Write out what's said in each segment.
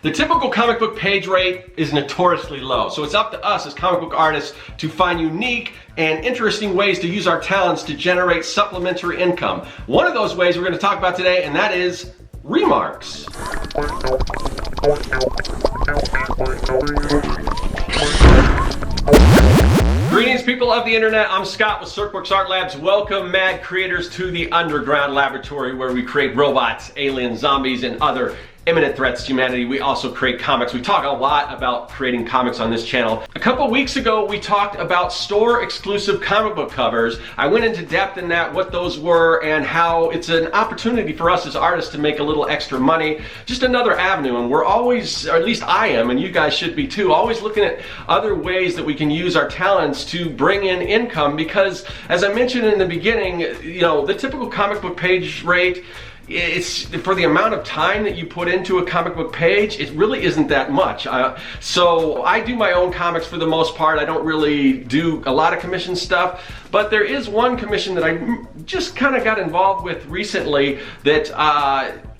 The typical comic book page rate is notoriously low, so it's up to us as comic book artists to find unique and interesting ways to use our talents to generate supplementary income. One of those ways we're going to talk about today, and that is remarks. Greetings, people of the internet. I'm Scott with Serkworks Art Labs. Welcome, mad creators, to the underground laboratory where we create robots, aliens, zombies, and other imminent threats to humanity. We also create comics. We talk a lot about creating comics on this channel. A couple weeks ago, we talked about store-exclusive comic book covers. I went into depth in that, what those were, and how it's an opportunity for us as artists to make a little extra money. Just another avenue, and we're always, or at least I am, and you guys should be too, always looking at other ways that we can use our talents to bring in income, because as I mentioned in the beginning, you know, the typical comic book page rate, it's for the amount of time that you put into a comic book page, it really isn't that much. So I do my own comics for the most part. I don't really do a lot of commission stuff, but there is one commission that I just kind of got involved with recently that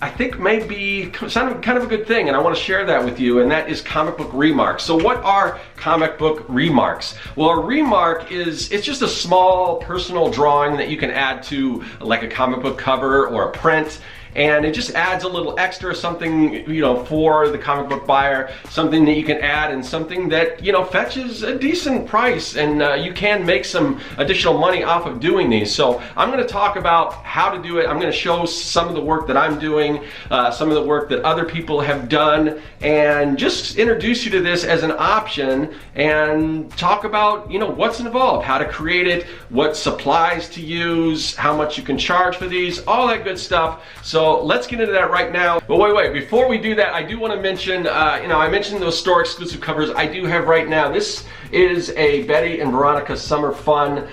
I think may be kind of a good thing, and I want to share that with you, and that is comic book remarks. So what are comic book remarks? Well, a remark it's just a small personal drawing that you can add to like a comic book cover or a print, and it just adds a little extra, something, you know, for the comic book buyer, something that you can add, and something that, you know, fetches a decent price, and you can make some additional money off of doing these. So I'm going to talk about how to do it. I'm going to show some of the work that I'm doing, some of the work that other people have done, and just introduce you to this as an option, and talk about, you know, what's involved, how to create it, what supplies to use, how much you can charge for these, all that good stuff. So let's get into that right now. But wait, before we do that, I do want to mention, you know, I mentioned those store exclusive covers I do have right now. This is a Betty and Veronica Summer Fun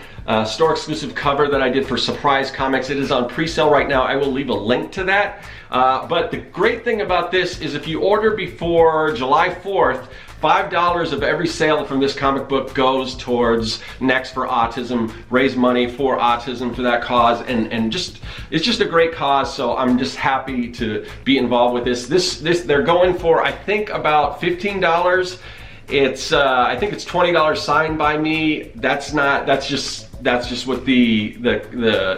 store exclusive cover that I did for Surprise Comics. It is on pre-sale right now. I will leave a link to that. But the great thing about this is if you order before July 4th, $5 of every sale from this comic book goes towards Next for Autism, raise money for autism for that cause, and it's just a great cause. So I'm just happy to be involved with this. They're going for, I think, about $15. It's I think it's $20 signed by me. That's just what the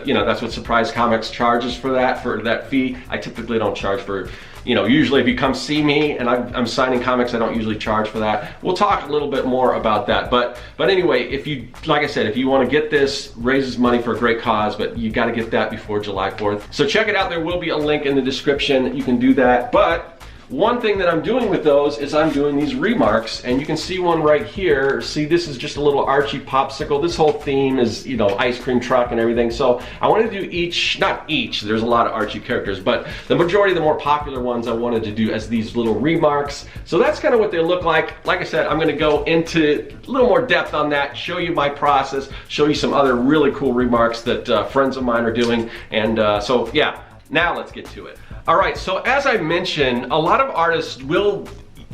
you know, that's what Surprise Comics charges for that fee. I typically don't charge for, you know, usually if you come see me and I'm signing comics, I don't usually charge for that. We'll talk a little bit more about that. But anyway, if you, like I said, if you want to get this, raises money for a great cause, but you got to get that before July 4th. So check it out. There will be a link in the description. You can do that. But one thing that I'm doing with those is I'm doing these remarks, and you can see one right here. See, this is just a little Archie popsicle. This whole theme is, you know, ice cream truck and everything. So I wanted to do not each, there's a lot of Archie characters, but the majority of the more popular ones I wanted to do as these little remarks. So that's kind of what they look like. Like I said, I'm gonna go into a little more depth on that, show you my process, show you some other really cool remarks that friends of mine are doing. And so yeah, now let's get to it. All right, so as I mentioned, a lot of artists will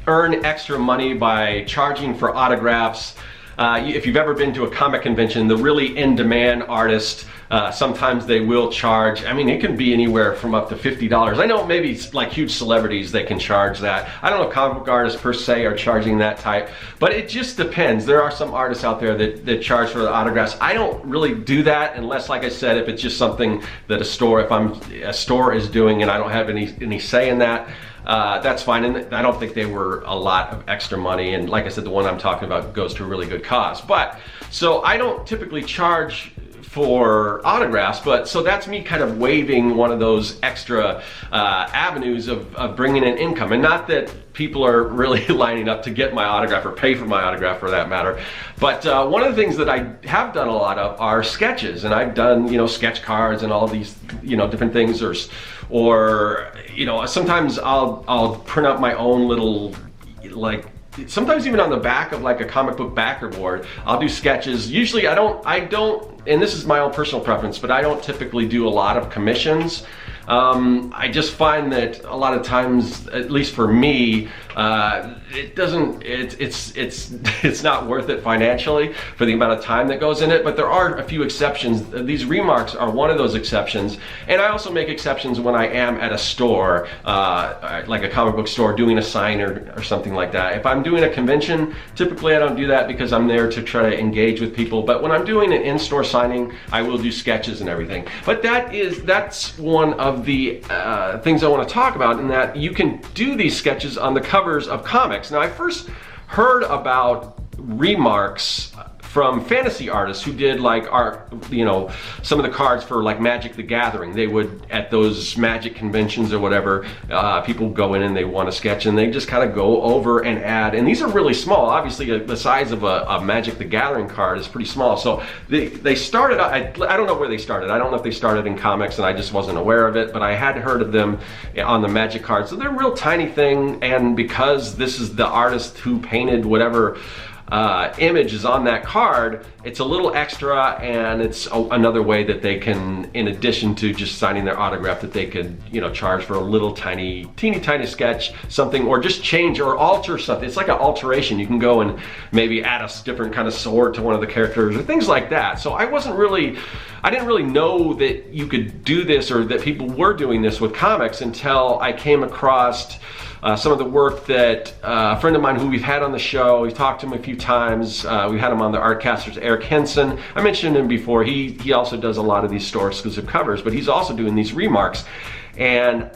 earn extra money by charging for autographs. If you've ever been to a comic convention, the really in-demand artists, sometimes they will charge. I mean, it can be anywhere from up to $50. I know maybe like huge celebrities, they can charge that. I don't know if comic book artists per se are charging that type, but it just depends. There are some artists out there that charge for the autographs. I don't really do that unless, like I said, if it's just something that a store is doing and I don't have any say in that. That's fine, and I don't think they were a lot of extra money, and like I said, the one I'm talking about goes to a really good cause. But so I don't typically charge for autographs, but so that's me kind of waiving one of those extra avenues of bringing in income. And not that people are really lining up to get my autograph or pay for my autograph for that matter, but one of the things that I have done a lot of are sketches, and I've done, you know, sketch cards and all these, you know, different things, or you know, sometimes I'll print out my own little, like, sometimes even on the back of like a comic book backer board, I'll do sketches. Usually I don't, and this is my own personal preference, but I don't typically do a lot of commissions. I just find that a lot of times, at least for me, it's not worth it financially for the amount of time that goes in it, but there are a few exceptions. These remarks are one of those exceptions, and I also make exceptions when I am at a store, like a comic book store, doing a sign or something like that. If I'm doing a convention, typically I don't do that because I'm there to try to engage with people, but when I'm doing an in-store signing, I will do sketches and everything. But that's one of the things I want to talk about, in that you can do these sketches on the covers of comics. Now, I first heard about remarks from fantasy artists who did like art, some of the cards for like Magic the Gathering. They would, at those Magic conventions or whatever, people go in and they want a sketch and they just kind of go over and add, and these are really small. Obviously the size of a Magic the Gathering card is pretty small. So they started, I don't know where they started. I don't know if they started in comics and I just wasn't aware of it, but I had heard of them on the Magic cards. So they're a real tiny thing, and because this is the artist who painted whatever image is on that card, it's a little extra, and it's another way that they can, in addition to just signing their autograph, that they could charge for a little teeny tiny sketch, something, or just change or alter something. It's like an alteration. You can go and maybe add a different kind of sword to one of the characters or things like that. So I didn't really know that you could do this, or that people were doing this with comics, until I came across some of the work that a friend of mine who we've had on the show, we've talked to him a few times, we've had him on the Artcasters, Eric Henson. I mentioned him before. He also does a lot of these store exclusive covers, but he's also doing these remarks, and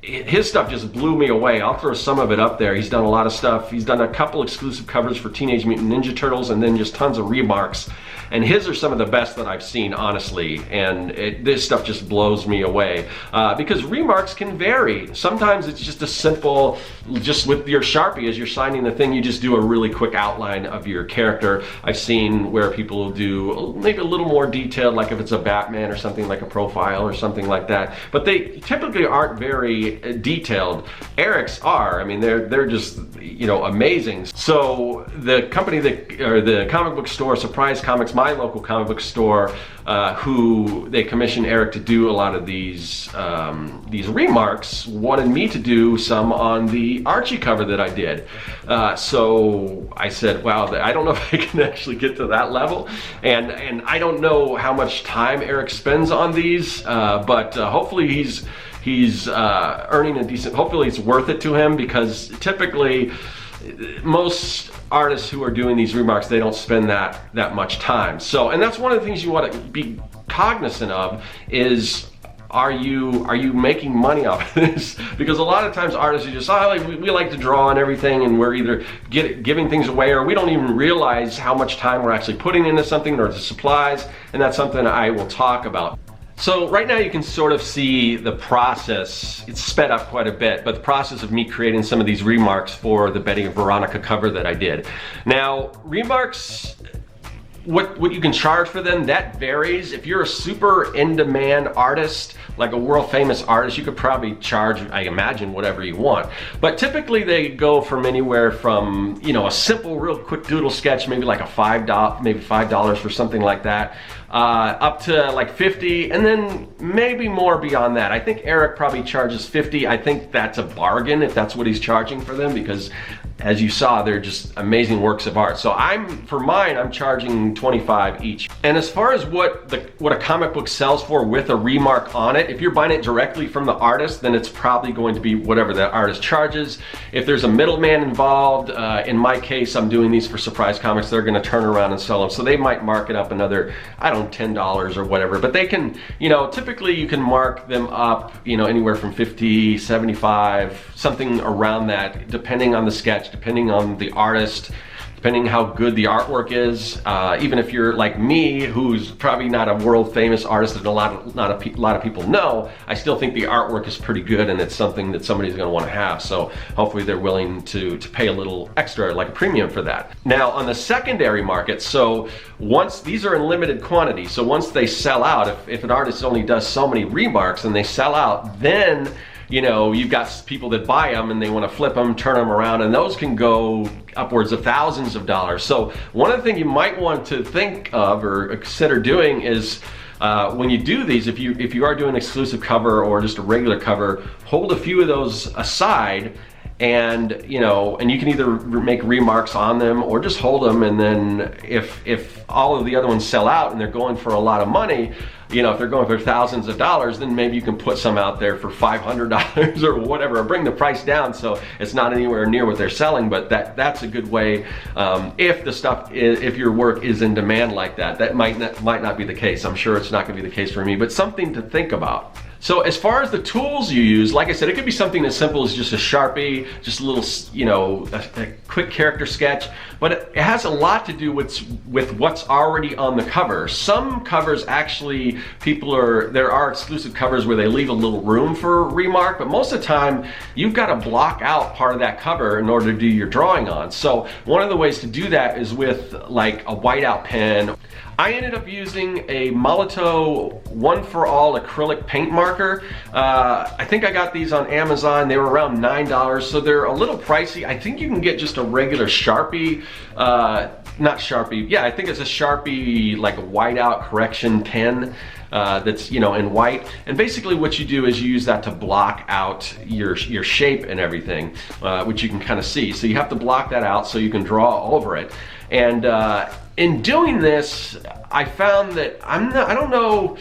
his stuff just blew me away. I'll throw some of it up there. He's done a lot of stuff. He's done a couple exclusive covers for Teenage Mutant Ninja Turtles, and then just tons of remarks. And his are some of the best that I've seen, honestly. And this stuff just blows me away. Because remarks can vary. Sometimes it's just a simple, just with your Sharpie, as you're signing the thing, you just do a really quick outline of your character. I've seen where people will do maybe a little more detailed, like if it's a Batman or something, like a profile or something like that. But they typically aren't very detailed. Eric's are. I mean, they're just, amazing. So the company or the comic book store, Surprise Comics, my local comic book store, who they commissioned Eric to do a lot of these remarks, wanted me to do some on the Archie cover that I did. So I said, wow, I don't know if I can actually get to that level, and I don't know how much time Eric spends on these, but hopefully he's earning a decent, hopefully it's worth it to him, because typically most artists who are doing these remarks, they don't spend that much time. So, and that's one of the things you want to be cognizant of is, are you making money off of this? Because a lot of times artists are just, we like to draw and everything, and we're either giving things away, or we don't even realize how much time we're actually putting into something, or the supplies, and that's something I will talk about. So right now you can sort of see the process. It's sped up quite a bit, but the process of me creating some of these remarks for the Betty and Veronica cover that I did. Now, remarks, what you can charge for them, that varies. If you're a super in-demand artist, like a world famous artist, you could probably charge, I imagine, whatever you want. But typically they go from anywhere from, a simple, real quick doodle sketch, maybe like $5 for something like that, up to like $50, and then maybe more beyond that. I think Eric probably charges $50. I think that's a bargain if that's what he's charging for them, because as you saw, they're just amazing works of art. So for mine, I'm charging $25 each. And as far as what a comic book sells for with a remark on it, if you're buying it directly from the artist, then it's probably going to be whatever that artist charges. If there's a middleman involved, in my case, I'm doing these for Surprise Comics, they're gonna turn around and sell them. So they might mark it up another, I don't know, $10 or whatever. But they can, typically you can mark them up, anywhere from 50, 75, something around that, depending on the sketch, depending on the artist, depending how good the artwork is. Even if you're like me, who's probably not a world famous artist that a lot of people know, I still think the artwork is pretty good, and it's something that somebody's gonna wanna have. So hopefully they're willing to pay a little extra, like a premium for that. Now on the secondary market, so once these are in limited quantity, so once they sell out, if an artist only does so many remarks and they sell out, then you've got people that buy them and they want to flip them, turn them around, and those can go upwards of thousands of dollars. So one of the things you might want to think of or consider doing is when you do these, if you are doing an exclusive cover or just a regular cover, hold a few of those aside, and you know, and you can either make remarks on them or just hold them, and then if all of the other ones sell out and they're going for a lot of money, you know, if they're going for thousands of dollars, then maybe you can put some out there for $500 or whatever, or bring the price down so it's not anywhere near what they're selling. But that's a good way, if the stuff if your work is in demand like that. That might not be the case. I'm sure it's not going to be the case for me, but something to think about. So as far as the tools you use, like I said, it could be something as simple as just a Sharpie, just a little, you know, a quick character sketch, but it has a lot to do with what's already on the cover. Some covers actually, there are exclusive covers where they leave a little room for remark, but most of the time you've got to block out part of that cover in order to do your drawing on. So one of the ways to do that is with like a whiteout pen. I ended up using a mailto One for All acrylic paint marker. I think I got these on Amazon. They were around $9, so they're a little pricey. I think you can get just a regular Sharpie, not Sharpie, yeah, I think it's a Sharpie, like a whiteout correction pen that's, you know, in white. And basically what you do is you use that to block out your shape and everything, which you can kind of see. So you have to block that out so you can draw over it. And in doing this, I found that I don't know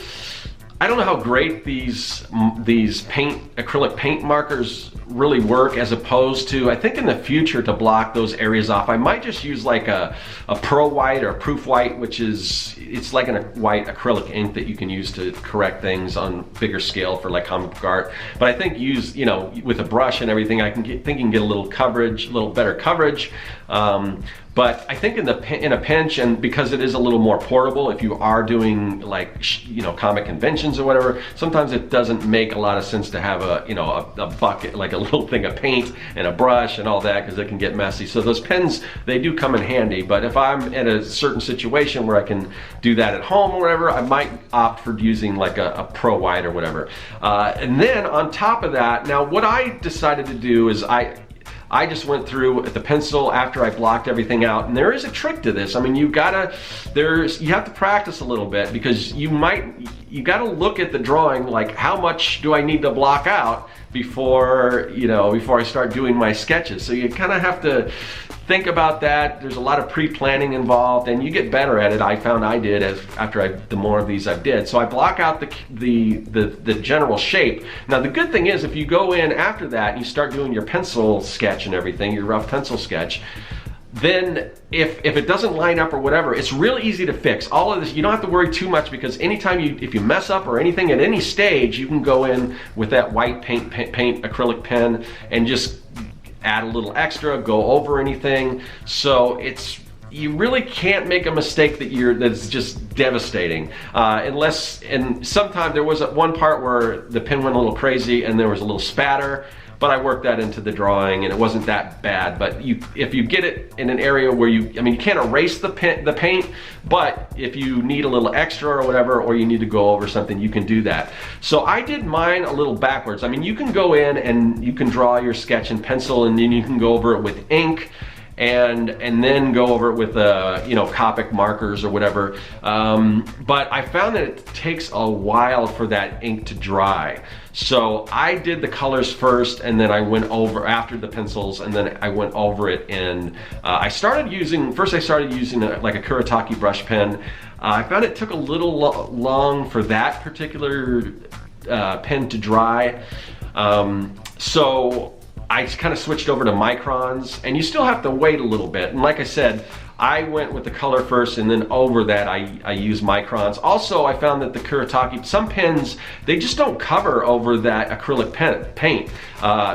how great these acrylic paint markers really work, as opposed to, I think in the future, to block those areas off, I might just use like a Pro White or a Proof White, which is, it's like a white acrylic ink that you can use to correct things on bigger scale for like comic book art. But I think you know, with a brush and everything, think you can get a little coverage, a little better coverage. But I think in a pinch, and because it is a little more portable, if you are doing like, you know, comic conventions or whatever, sometimes it doesn't make a lot of sense to have a bucket, like a little thing of paint and a brush and all that, because it can get messy. So those pens, they do come in handy. But if I'm in a certain situation where I can do that at home or whatever, I might opt for using like a Pro White or whatever. And then on top of that, now what I decided to do is I just went through the pencil after I blocked everything out, and there is a trick to this. I mean, you have to practice a little bit, because you got to look at the drawing, like how much do I need to block out before I start doing my sketches. So you kind of have to think about that. There's a lot of pre-planning involved, and you get better at it. I found I did the more of these I did. So I block out the general shape. Now the good thing is, if you go in after that and you start doing your pencil sketch and everything, your rough pencil sketch, then if it doesn't line up or whatever, it's real easy to fix. All of this, you don't have to worry too much, because anytime if you mess up or anything at any stage, you can go in with that white paint acrylic pen and just add a little extra, go over anything. So you really can't make a mistake that's just devastating, and sometimes there was one part where the pen went a little crazy and there was a little spatter, but I worked that into the drawing and it wasn't that bad. But if you get it in an area where you can't erase the paint, but if you need a little extra or whatever, or you need to go over something, you can do that. So I did mine a little backwards. I mean, you can go in and you can draw your sketch in pencil, and then you can go over it with ink, and then go over it with Copic markers or whatever. But I found that it takes a while for that ink to dry. So I did the colors first, and then I went over after the pencils, and then I went over it. And I started using like a Kuretake brush pen. I found it took a little long for that particular pen to dry. So I kind of switched over to microns, and you still have to wait a little bit. And like I said, I went with the color first, and then over that I use microns. Also, I found that the Kuretake, some pens, they just don't cover over that acrylic paint.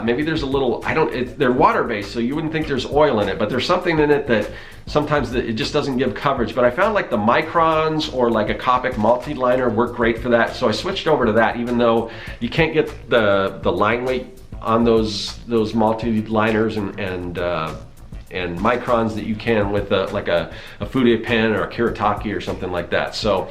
Maybe there's a little, they're water-based, so you wouldn't think there's oil in it, but there's something in it that sometimes it just doesn't give coverage. But I found like the microns or like a Copic multi-liner work great for that, so I switched over to that, even though you can't get the line weight on those multi-liners and microns that you can with like a Fude pen or a Kuretake or something like that. So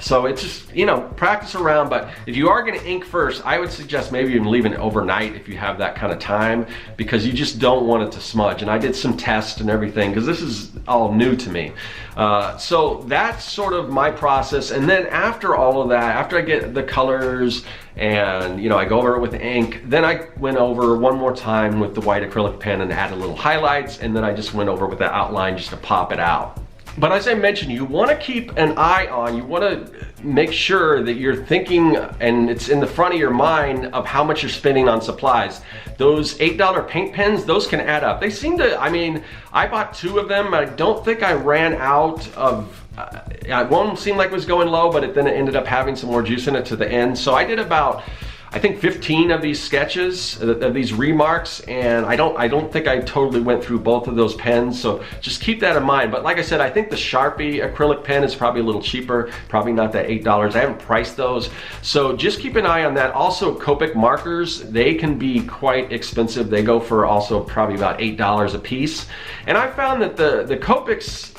So it's just, you know, practice around, but if you are gonna ink first, I would suggest maybe even leaving it overnight if you have that kind of time, because you just don't want it to smudge. And I did some tests and everything, because this is all new to me. So that's sort of my process. And then after all of that, after I get the colors and, you know, I go over it with ink, then I went over one more time with the white acrylic pen and added little highlights, and then I just went over with the outline just to pop it out. But as I mentioned, you want to keep an eye on, you want to make sure that you're thinking, and it's in the front of your mind, of how much you're spending on supplies. Those $8 paint pens, those can add up. They seem to, I mean, I bought 2 of them. I don't think I ran out of, one seemed like it was going low, but then it ended up having some more juice in it to the end. So I did about, I think 15 of these sketches, of these remarks, and I don't think I totally went through both of those pens, so just keep that in mind. But like I said, I think the Sharpie acrylic pen is probably a little cheaper, probably not that $8. I haven't priced those, so just keep an eye on that. Also, Copic markers, they can be quite expensive. They go for also probably about $8 a piece. And I found that the Copics,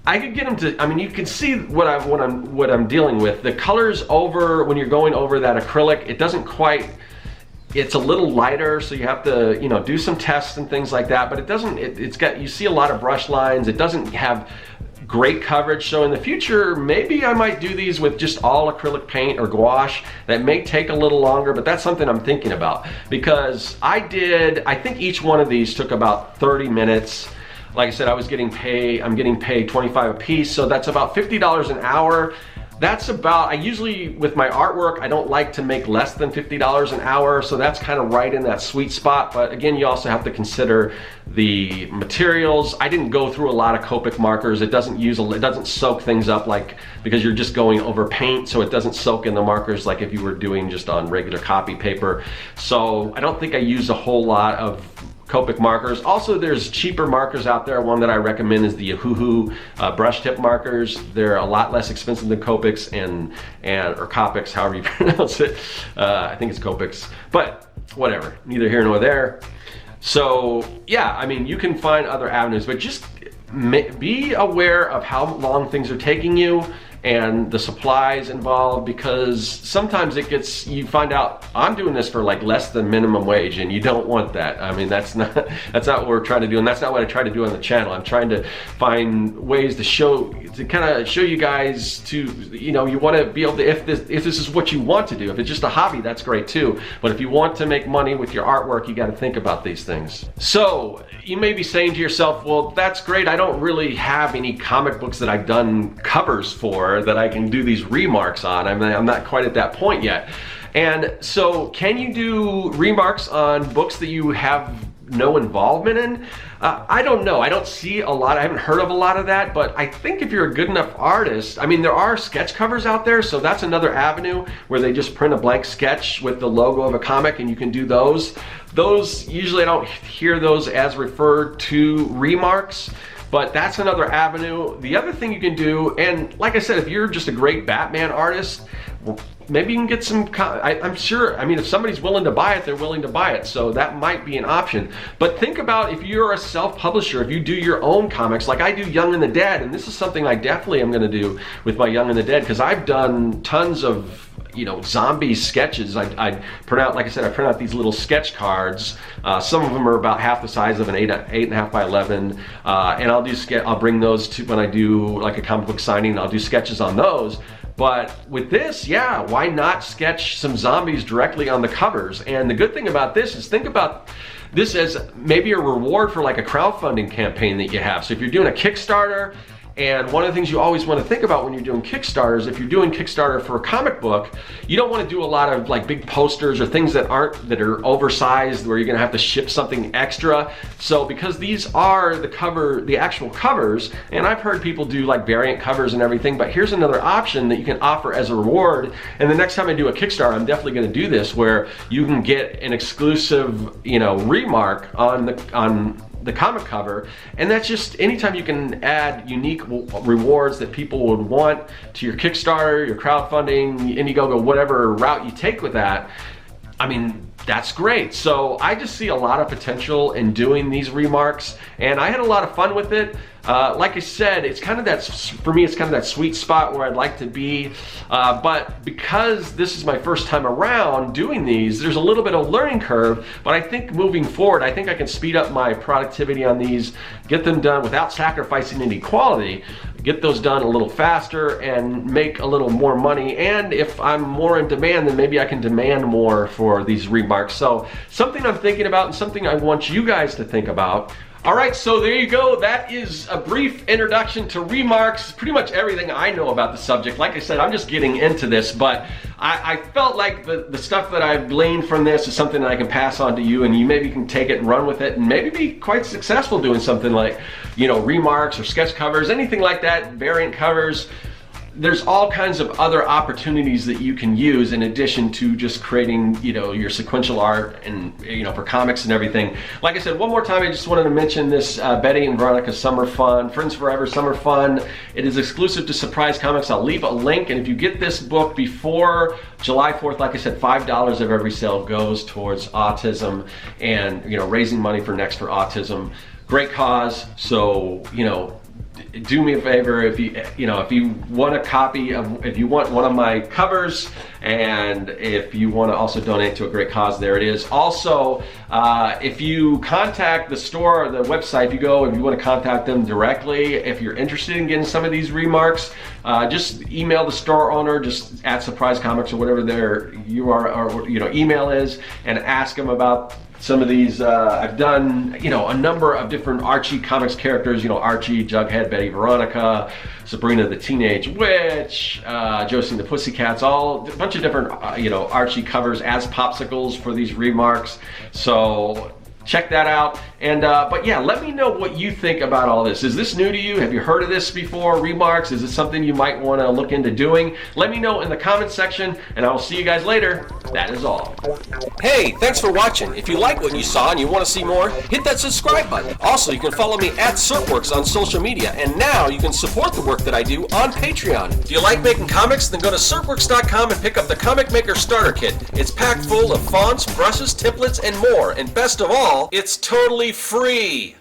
I could get them to, I mean, you can see what I'm dealing with. The colors over, when you're going over that acrylic, it doesn't quite, it's a little lighter, so you have to, you know, do some tests and things like that, but it doesn't, it's got, you see a lot of brush lines. It doesn't have great coverage. So in the future, maybe I might do these with just all acrylic paint or gouache. That may take a little longer, but that's something I'm thinking about, because I think each one of these took about 30 minutes. Like I said, I'm getting paid $25 a piece, so that's about $50 an hour. That's about, I usually, with my artwork, I don't like to make less than $50 an hour, so that's kind of right in that sweet spot. But again, you also have to consider the materials. I didn't go through a lot of Copic markers. It doesn't soak things up, like, because you're just going over paint, so it doesn't soak in the markers like if you were doing just on regular copy paper. So I don't think I use a whole lot of Copic markers. Also, there's cheaper markers out there. One that I recommend is the Yahoo brush tip markers. They're a lot less expensive than Copics or Copics, however you pronounce it. I think it's Copics, but whatever, neither here nor there. So yeah, I mean, you can find other avenues, but just be aware of how long things are taking you and the supplies involved, because sometimes you find out I'm doing this for like less than minimum wage, and you don't want that. I mean, that's not what we're trying to do, and that's not what I try to do on the channel. I'm trying to find ways to kind of show you guys to, you know, you want to be able to, if this is what you want to do. If it's just a hobby, that's great too. But if you want to make money with your artwork, you got to think about these things. So you may be saying to yourself, well, that's great. I don't really have any comic books that I've done covers for that I can do these remarks on. I mean, I'm not quite at that point yet. And so can you do remarks on books that you have no involvement in? I don't know. I don't see a lot. I haven't heard of a lot of that, but I think if you're a good enough artist, I mean, there are sketch covers out there, so that's another avenue where they just print a blank sketch with the logo of a comic, and you can do those. Those, usually I don't hear those as referred to remarks, but that's another avenue. The other thing you can do, and like I said, if you're just a great Batman artist, maybe you can get some, I'm sure, I mean, if somebody's willing to buy it, they're willing to buy it, so that might be an option. But think about if you're a self-publisher, if you do your own comics, like I do Young and the Dead, and this is something I definitely am gonna do with my Young and the Dead, because I've done tons of, you know, zombie sketches. I print out, like I said, I print out these little sketch cards. Some of them are about half the size of an 8.5 by 11, and I'll bring those to when I do like a comic book signing. I'll do sketches on those. But with this, yeah, why not sketch some zombies directly on the covers? And the good thing about this is, think about this as maybe a reward for like a crowdfunding campaign that you have. So if you're doing a Kickstarter, and one of the things you always want to think about when you're doing Kickstarters, if you're doing Kickstarter for a comic book, you don't want to do a lot of like big posters or things that are oversized where you're going to have to ship something extra. So because these are the actual covers, and I've heard people do like variant covers and everything, but here's another option that you can offer as a reward. And the next time I do a Kickstarter, I'm definitely going to do this, where you can get an exclusive, you know, remark on the comic cover, and that's just anytime you can add unique rewards that people would want to your Kickstarter, your crowdfunding, Indiegogo, whatever route you take with that. I mean, that's great. So I just see a lot of potential in doing these remarks, and I had a lot of fun with it. Like I said, it's kind of that, for me, it's kind of that sweet spot where I'd like to be. But because this is my first time around doing these, there's a little bit of learning curve, but I think moving forward, I think I can speed up my productivity on these, get them done without sacrificing any quality, get those done a little faster and make a little more money. And if I'm more in demand, then maybe I can demand more for these remarks. So something I'm thinking about and something I want you guys to think about. All right, so there you go. That is a brief introduction to remarks, pretty much everything I know about the subject. Like I said, I'm just getting into this, but I felt like the stuff that I've gleaned from this is something that I can pass on to you, and you maybe can take it and run with it and maybe be quite successful doing something like, you know, remarks or sketch covers, anything like that, variant covers. There's all kinds of other opportunities that you can use in addition to just creating, you know, your sequential art and, you know, for comics and everything. Like I said, one more time, I just wanted to mention this Betty and Veronica Summer Fun, Friends Forever Summer Fun. It is exclusive to Surprise Comics. I'll leave a link, and if you get this book before July 4th, like I said, $5 of every sale goes towards autism and, you know, raising money for Next for Autism. Great cause. So, you know, do me a favor, if you want a copy of, if you want one of my covers, and if you want to also donate to a great cause, there it is. Also, if you contact the store or the website, if you want to contact them directly, if you're interested in getting some of these remarks, just email the store owner, just at Surprise Comics or whatever their URL or, you know, email is, and ask them about some of these. I've done, you know, a number of different Archie comics characters, you know, Archie, Jughead, Betty, Veronica, Sabrina the Teenage Witch, Josie and the Pussycats, all a bunch of different, you know, Archie covers as popsicles for these remarks. So check that out. And but yeah, let me know what you think about all this. Is this new to you? Have you heard of this before, remarks? Is it something you might want to look into doing? Let me know in the comments section, and I will see you guys later. That is all. Hey, thanks for watching. If you like what you saw and you want to see more, hit that subscribe button. Also, you can follow me at Serkworks on social media, and now you can support the work that I do on Patreon. If you like making comics, then go to Serkworks.com and pick up the Comic Maker Starter Kit. It's packed full of fonts, brushes, templates, and more, and best of all, it's totally free.